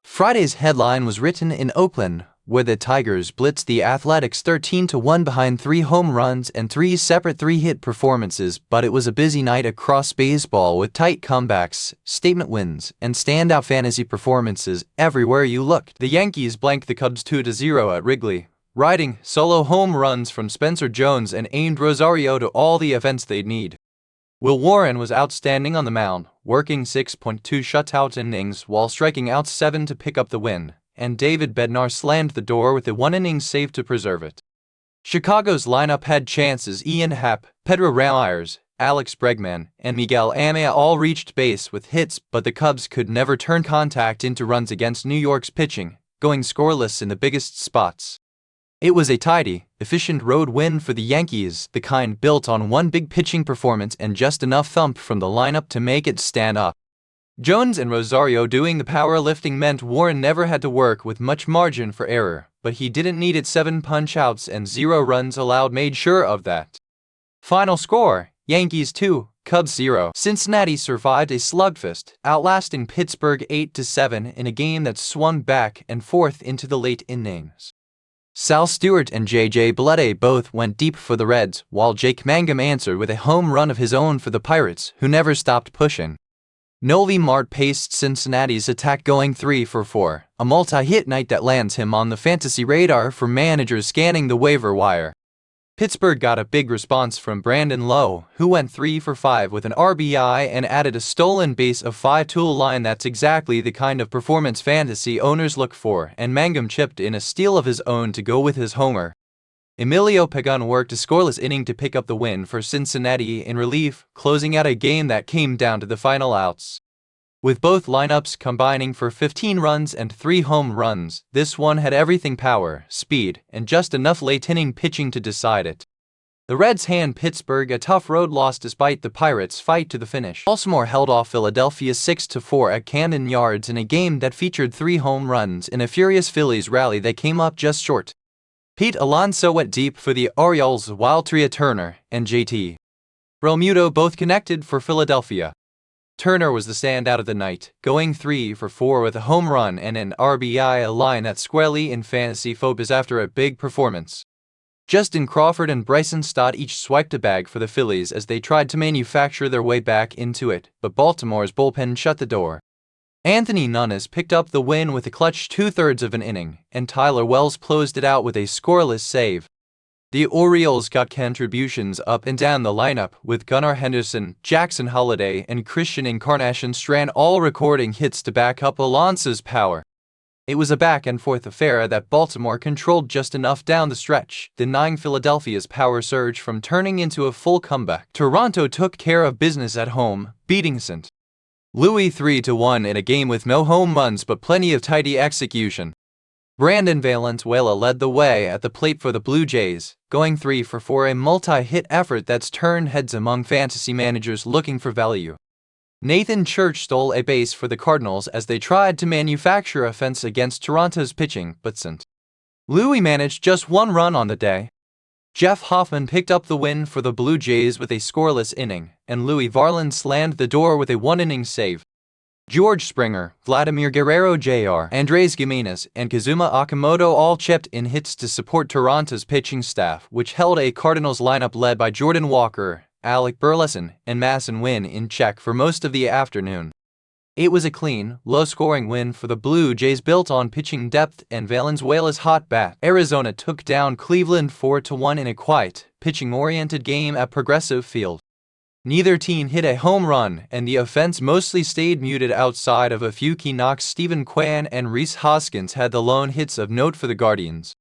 Friday's headline was written in Oakland, where the Tigers blitzed the Athletics 13-1 behind 3 home runs and 3 separate 3-hit performances, but it was a busy night across baseball with tight comebacks, statement wins, and standout fantasy performances everywhere you looked. The Yankees blanked the Cubs 2-0 at Wrigley, riding solo home runs from Spencer Jones and aimed Rosario to all the offense they'd need. Will Warren was outstanding on the mound, working 6.2 shutout innings while striking out 7 to pick up the win, and David Bednar slammed the door with a 1-inning save to preserve it. Chicago's lineup had chances. Ian Happ, Pedro Ramirez, Alex Bregman, and Miguel Amaya all reached base with hits, but the Cubs could never turn contact into runs against New York's pitching, going scoreless in the biggest spots. It was a tidy, efficient road win for the Yankees, the kind built on one big pitching performance and just enough thump from the lineup to make it stand up. Jones and Rosario doing the powerlifting meant Warren never had to work with much margin for error, but he didn't need it. 7 punch-outs and 0 runs allowed made sure of that. Final score, Yankees 2, Cubs 0. Cincinnati survived a slugfest, outlasting Pittsburgh 8-7 in a game that swung back and forth into the late innings. Sal Stewart and J.J. Bleday both went deep for the Reds, while Jake Mangum answered with a home run of his own for the Pirates, who never stopped pushing. Noelvi Marte paced Cincinnati's attack, going 3 for 4, a multi-hit night that lands him on the fantasy radar for managers scanning the waiver wire. Pittsburgh got a big response from Brandon Lowe, who went 3 for 5 with an RBI and added a stolen base of 5 to a line. That's exactly the kind of performance fantasy owners look for, and Mangum chipped in a steal of his own to go with his homer. Emilio Pagan worked a scoreless inning to pick up the win for Cincinnati in relief, closing out a game that came down to the final outs. With both lineups combining for 15 runs and 3 home runs, this one had everything: power, speed, and just enough late-inning pitching to decide it. The Reds hand Pittsburgh a tough road loss despite the Pirates' fight to the finish. Baltimore held off Philadelphia 6-4 at Camden Yards in a game that featured 3 home runs in a furious Phillies rally that came up just short. Pete Alonso went deep for the Orioles, while Trea Turner and J.T. Realmuto both connected for Philadelphia. Turner was the standout of the night, going 3 for 4 with a home run and an RBI, a line that's squarely in fantasy focus after a big performance. Justin Crawford and Bryson Stott each swiped a bag for the Phillies as they tried to manufacture their way back into it, but Baltimore's bullpen shut the door. Anthony Nunes picked up the win with a clutch 2/3 of an inning, and Tyler Wells closed it out with a scoreless save. The Orioles got contributions up and down the lineup, with Gunnar Henderson, Jackson Holliday, and Christian Encarnacion Strand all recording hits to back up Alonso's power. It was a back-and-forth affair that Baltimore controlled just enough down the stretch, denying Philadelphia's power surge from turning into a full comeback. Toronto took care of business at home, beating St. Louis 3-1 in a game with no home runs but plenty of tidy execution. Brandon Valenzuela led the way at the plate for the Blue Jays, going 3 for 4, a multi-hit effort that's turned heads among fantasy managers looking for value. Nathan Church stole a base for the Cardinals as they tried to manufacture offense against Toronto's pitching, but St. Louis managed just 1 run on the day. Jeff Hoffman picked up the win for the Blue Jays with a scoreless inning, and Louis Varland slammed the door with a 1-inning save. George Springer, Vladimir Guerrero Jr., Andres Gimenez, and Kazuma Okamoto all chipped in hits to support Toronto's pitching staff, which held a Cardinals lineup led by Jordan Walker, Alec Burleson, and Masson Winn in check for most of the afternoon. It was a clean, low-scoring win for the Blue Jays built on pitching depth and Valenzuela's hot bat. Arizona took down Cleveland 4-1 in a quiet, pitching-oriented game at Progressive Field. Neither team hit a home run, and the offense mostly stayed muted outside of a few key knocks. Stephen Kwan and Rhys Hoskins had the lone hits of note for the Guardians.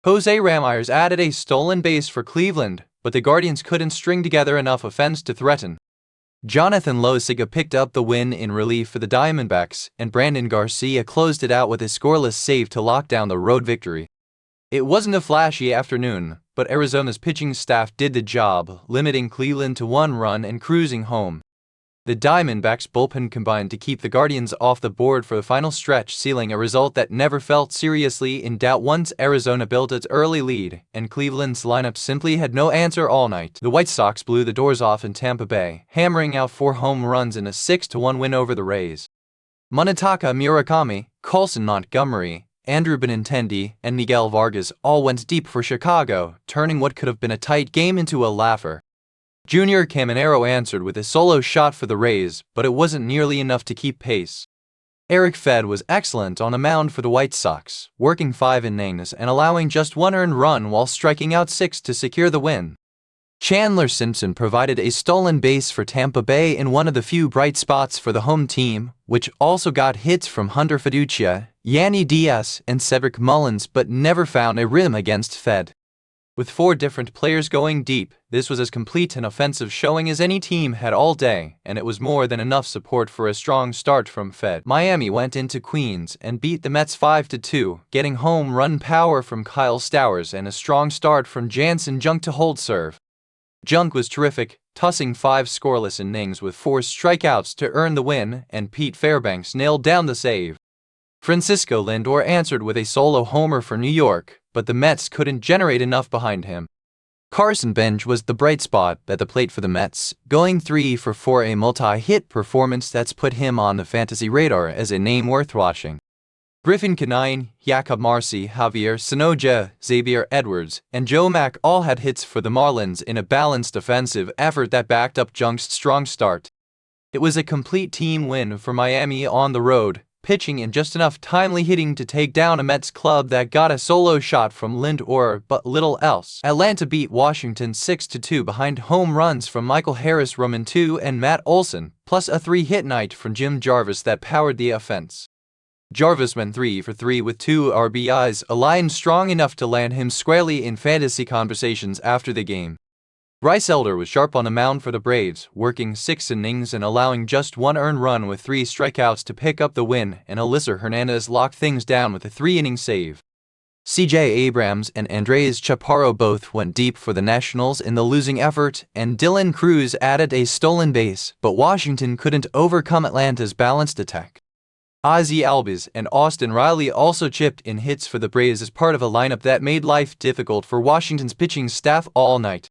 Jose Ramirez added a stolen base for Cleveland, but the Guardians couldn't string together enough offense to threaten. Jonathan Loaisiga picked up the win in relief for the Diamondbacks, and Brandon Garcia closed it out with a scoreless save to lock down the road victory. It wasn't a flashy afternoon, but Arizona's pitching staff did the job, limiting Cleveland to 1 run and cruising home. The Diamondbacks' bullpen combined to keep the Guardians off the board for the final stretch, sealing a result that never felt seriously in doubt once Arizona built its early lead, and Cleveland's lineup simply had no answer all night. The White Sox blew the doors off in Tampa Bay, hammering out 4 home runs in a 6-1 win over the Rays. Munetaka Murakami, Colson Montgomery, Andrew Benintendi, and Miguel Vargas all went deep for Chicago, turning what could have been a tight game into a laugher. Junior Caminero answered with a solo shot for the Rays, but it wasn't nearly enough to keep pace. Eric Fed was excellent on the mound for the White Sox, working 5 innings and allowing just 1 earned run while striking out 6 to secure the win. Chandler Simpson provided a stolen base for Tampa Bay in one of the few bright spots for the home team, which also got hits from Hunter Fiducia, Yanni Diaz, and Cedric Mullins but never found a rim against Fed. With 4 different players going deep, this was as complete an offensive showing as any team had all day, and it was more than enough support for a strong start from Fed. Miami went into Queens and beat the Mets 5-2, getting home run power from Kyle Stowers and a strong start from Jansen Junk to hold serve. Junk was terrific, tossing 5 scoreless innings with 4 strikeouts to earn the win, and Pete Fairbanks nailed down the save. Francisco Lindor answered with a solo homer for New York, but the Mets couldn't generate enough behind him. Carson Bench was the bright spot at the plate for the Mets, going 3 for 4, a multi-hit performance that's put him on the fantasy radar as a name worth watching. Griffin Canine, Jacob Marcy, Javier Sonoja, Xavier Edwards, and Joe Mack all had hits for the Marlins in a balanced offensive effort that backed up Junk's strong start. It was a complete team win for Miami on the road, pitching in just enough timely hitting to take down a Mets club that got a solo shot from Lindor but little else. Atlanta beat Washington 6-2 behind home runs from Michael Harris Roman II and Matt Olson, plus a 3-hit night from Jim Jarvis that powered the offense. Jarvis went 3 for 3 with 2 RBIs, a line strong enough to land him squarely in fantasy conversations after the game. Bryce Elder was sharp on the mound for the Braves, working 6 innings and allowing just 1 earned run with 3 strikeouts to pick up the win, and Alyssa Hernandez locked things down with a 3-inning save. C.J. Abrams and Andres Chaparro both went deep for the Nationals in the losing effort, and Dylan Cruz added a stolen base, but Washington couldn't overcome Atlanta's balanced attack. Ozzie Albies and Austin Riley also chipped in hits for the Braves as part of a lineup that made life difficult for Washington's pitching staff all night.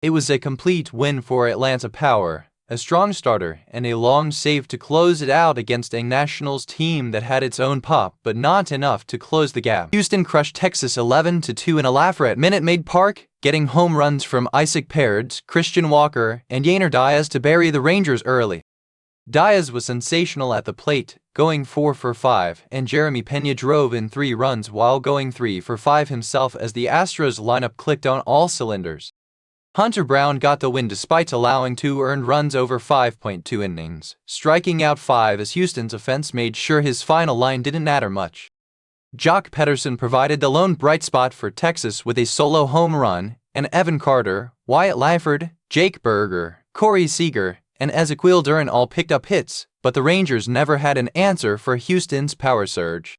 It was a complete win for Atlanta power, a strong starter, and a long save to close it out against a Nationals team that had its own pop but not enough to close the gap. Houston crushed Texas 11-2 in a laugher at Minute Maid Park, getting home runs from Isaac Paredes, Christian Walker, and Yainer Diaz to bury the Rangers early. Diaz was sensational at the plate, going 4 for 5, and Jeremy Pena drove in 3 runs while going 3 for 5 himself as the Astros lineup clicked on all cylinders. Hunter Brown got the win despite allowing 2 earned runs over 5.2 innings, striking out 5 as Houston's offense made sure his final line didn't matter much. Jock Pederson provided the lone bright spot for Texas with a solo home run, and Evan Carter, Wyatt Langford, Jake Berger, Corey Seager, and Ezequiel Duran all picked up hits, but the Rangers never had an answer for Houston's power surge.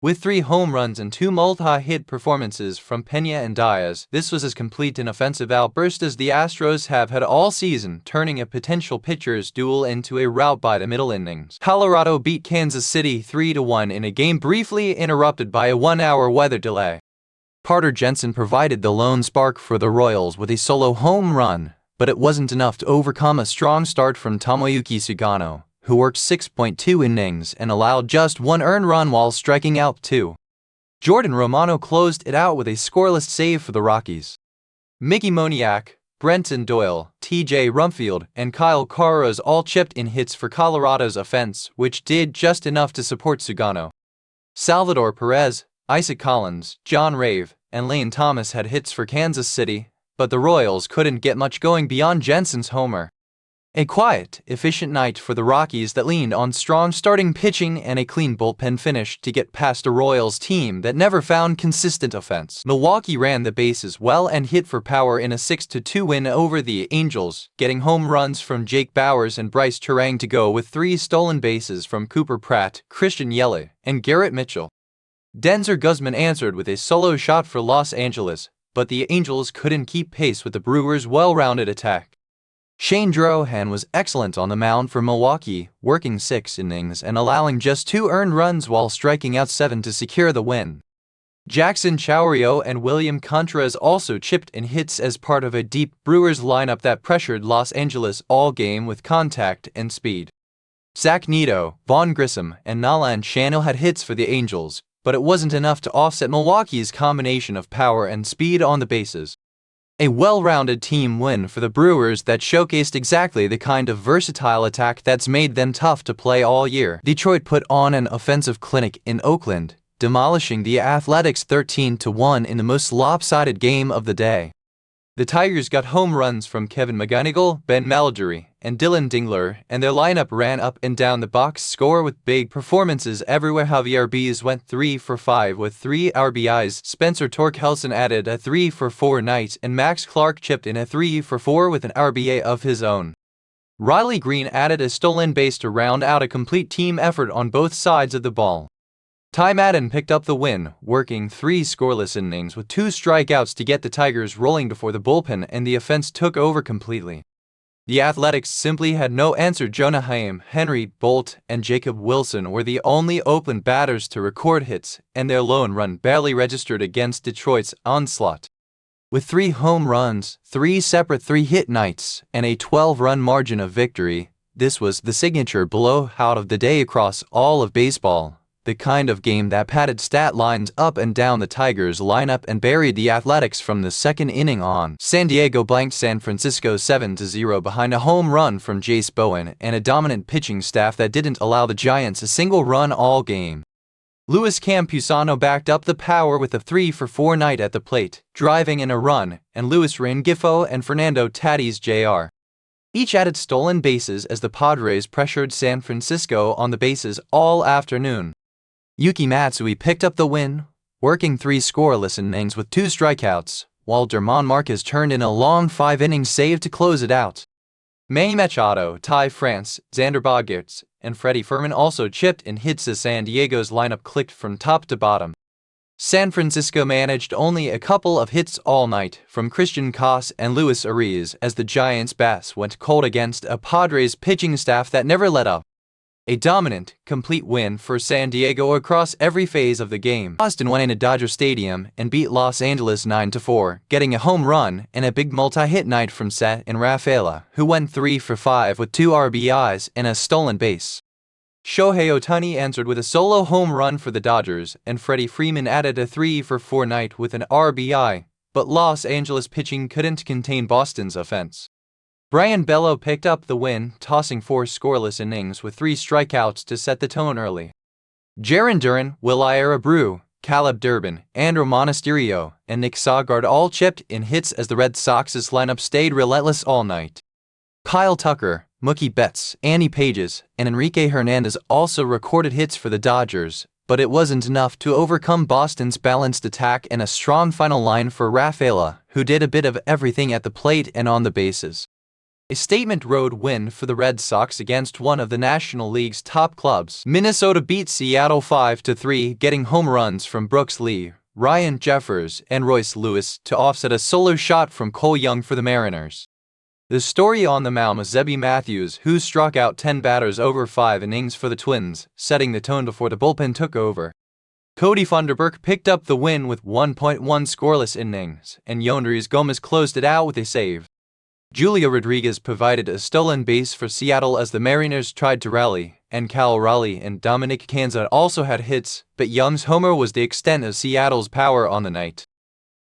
With 3 home runs and 2 multi-hit performances from Pena and Diaz, this was as complete an offensive outburst as the Astros have had all season, turning a potential pitcher's duel into a rout by the middle innings. Colorado beat Kansas City 3-1 in a game briefly interrupted by a 1-hour weather delay. Carter Jensen provided the lone spark for the Royals with a solo home run, but it wasn't enough to overcome a strong start from Tomoyuki Sugano, who worked 6.2 innings and allowed just 1 earned run while striking out 2. Jordan Romano closed it out with a scoreless save for the Rockies. Mickey Moniak, Brenton Doyle, T.J. Rumfield, and Kyle Carros all chipped in hits for Colorado's offense, which did just enough to support Sugano. Salvador Perez, Isaac Collins, John Rave, and Lane Thomas had hits for Kansas City, but the Royals couldn't get much going beyond Jensen's homer. A quiet, efficient night for the Rockies that leaned on strong starting pitching and a clean bullpen finish to get past a Royals team that never found consistent offense. Milwaukee ran the bases well and hit for power in a 6-2 win over the Angels, getting home runs from Jake Bauers and Bryce Terang to go with 3 stolen bases from Cooper Pratt, Christian Yelich, and Garrett Mitchell. Denzer Guzman answered with a solo shot for Los Angeles, but the Angels couldn't keep pace with the Brewers' well-rounded attack. Shane Drohan was excellent on the mound for Milwaukee, working 6 innings and allowing just 2 earned runs while striking out 7 to secure the win. Jackson Chourio and William Contreras also chipped in hits as part of a deep Brewers lineup that pressured Los Angeles all game with contact and speed. Zach Neto, Vaughn Grissom, and Nolan Chanel had hits for the Angels, but it wasn't enough to offset Milwaukee's combination of power and speed on the bases. A well-rounded team win for the Brewers that showcased exactly the kind of versatile attack that's made them tough to play all year. Detroit put on an offensive clinic in Oakland, demolishing the Athletics 13-1 in the most lopsided game of the day. The Tigers got home runs from Kevin McGonigal, Ben Mallory, and Dylan Dingler, and their lineup ran up and down the box score with big performances everywhere. Javier Baez went 3 for 5 with 3 RBIs, Spencer Torkelson added a 3 for 4 night, and Max Clark chipped in a 3 for 4 with an RBI of his own. Riley Green added a stolen base to round out a complete team effort on both sides of the ball. Ty Madden picked up the win, working 3 scoreless innings with 2 strikeouts to get the Tigers rolling before the bullpen and the offense took over completely. The Athletics simply had no answer. Jonah Heim, Henry Bolt, and Jacob Wilson were the only Oakland batters to record hits, and their lone run barely registered against Detroit's onslaught. With 3 home runs, 3 separate 3-hit nights, and a 12-run margin of victory, this was the signature blowout of the day across all of baseball. The kind of game that padded stat lines up and down the Tigers' lineup and buried the Athletics from the second inning on. San Diego blanked San Francisco 7-0 behind a home run from Jace Bowen and a dominant pitching staff that didn't allow the Giants a single run all game. Luis Campusano backed up the power with a 3 for 4 night at the plate, driving in a run, and Luis Rengifo and Fernando Tatis Jr. each added stolen bases as the Padres pressured San Francisco on the bases all afternoon. Yuki Matsui picked up the win, working 3 scoreless innings with 2 strikeouts, while German Marquez turned in a long 5-inning save to close it out. Manny Machado, Ty France, Xander Bogaerts, and Freddie Fermin also chipped in hits as San Diego's lineup clicked from top to bottom. San Francisco managed only a couple of hits all night from Christian Koss and Luis Ariz as the Giants' bats went cold against a Padres pitching staff that never let up. A dominant, complete win for San Diego across every phase of the game. Boston went into Dodger Stadium and beat Los Angeles 9-4, getting a home run and a big multi-hit night from Seth and Rafaela, who went 3 for 5 with 2 RBIs and a stolen base. Shohei Ohtani answered with a solo home run for the Dodgers, and Freddie Freeman added a 3 for 4 night with an RBI, but Los Angeles pitching couldn't contain Boston's offense. Brian Bello picked up the win, tossing 4 scoreless innings with 3 strikeouts to set the tone early. Jarren Duran, Will Abreu, Caleb Durbin, Andrew Monasterio, and Nick Sogard all chipped in hits as the Red Sox's lineup stayed relentless all night. Kyle Tucker, Mookie Betts, Andy Pages, and Enrique Hernandez also recorded hits for the Dodgers, but it wasn't enough to overcome Boston's balanced attack and a strong final line for Rafaela, who did a bit of everything at the plate and on the bases. A statement road win for the Red Sox against one of the National League's top clubs. Minnesota beat Seattle 5-3, getting home runs from Brooks Lee, Ryan Jeffers, and Royce Lewis to offset a solo shot from Cole Young for the Mariners. The story on the mound was Zebby Matthews, who struck out 10 batters over 5 innings for the Twins, setting the tone before the bullpen took over. Cody Funderburk picked up the win with 1.1 scoreless innings, and Yondris Gomez closed it out with a save. Julio Rodriguez provided a stolen base for Seattle as the Mariners tried to rally, and Cal Raleigh and Dominic Canza also had hits, but Young's homer was the extent of Seattle's power on the night.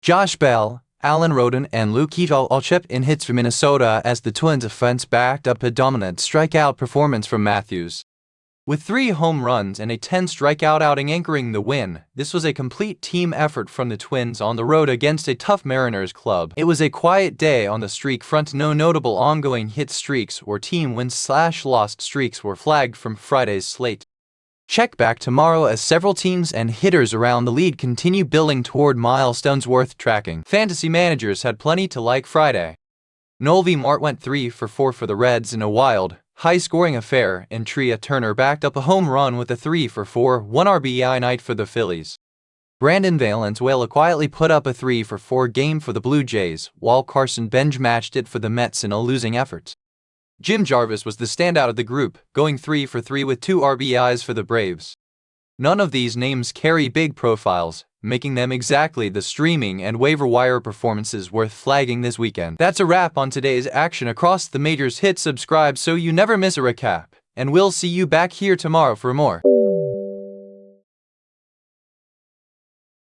Josh Bell, Alan Rodin, and Luke Keetal all chipped in hits for Minnesota as the Twins' offense backed up a dominant strikeout performance from Matthews. With 3 home runs and a 10-strikeout outing anchoring the win, this was a complete team effort from the Twins on the road against a tough Mariners club. It was a quiet day on the streak front. No notable ongoing hit streaks or team wins/lost streaks were flagged from Friday's slate. Check back tomorrow as several teams and hitters around the league continue building toward milestones worth tracking. Fantasy managers had plenty to like Friday. Noelvi Mart went 3 for 4 for the Reds in a wild, high-scoring affair, and Trea Turner backed up a home run with a 3 for 4, 1 RBI night for the Phillies. Brandon Valenzuela quietly put up a 3 for 4 game for the Blue Jays, while Carson Bench matched it for the Mets in a losing effort. Jim Jarvis was the standout of the group, going 3 for 3 with 2 RBIs for the Braves. None of these names carry big profiles, making them exactly the streaming and waiver wire performances worth flagging this weekend. That's a wrap on today's action across the majors. Hit subscribe so you never miss a recap, and we'll see you back here tomorrow for more.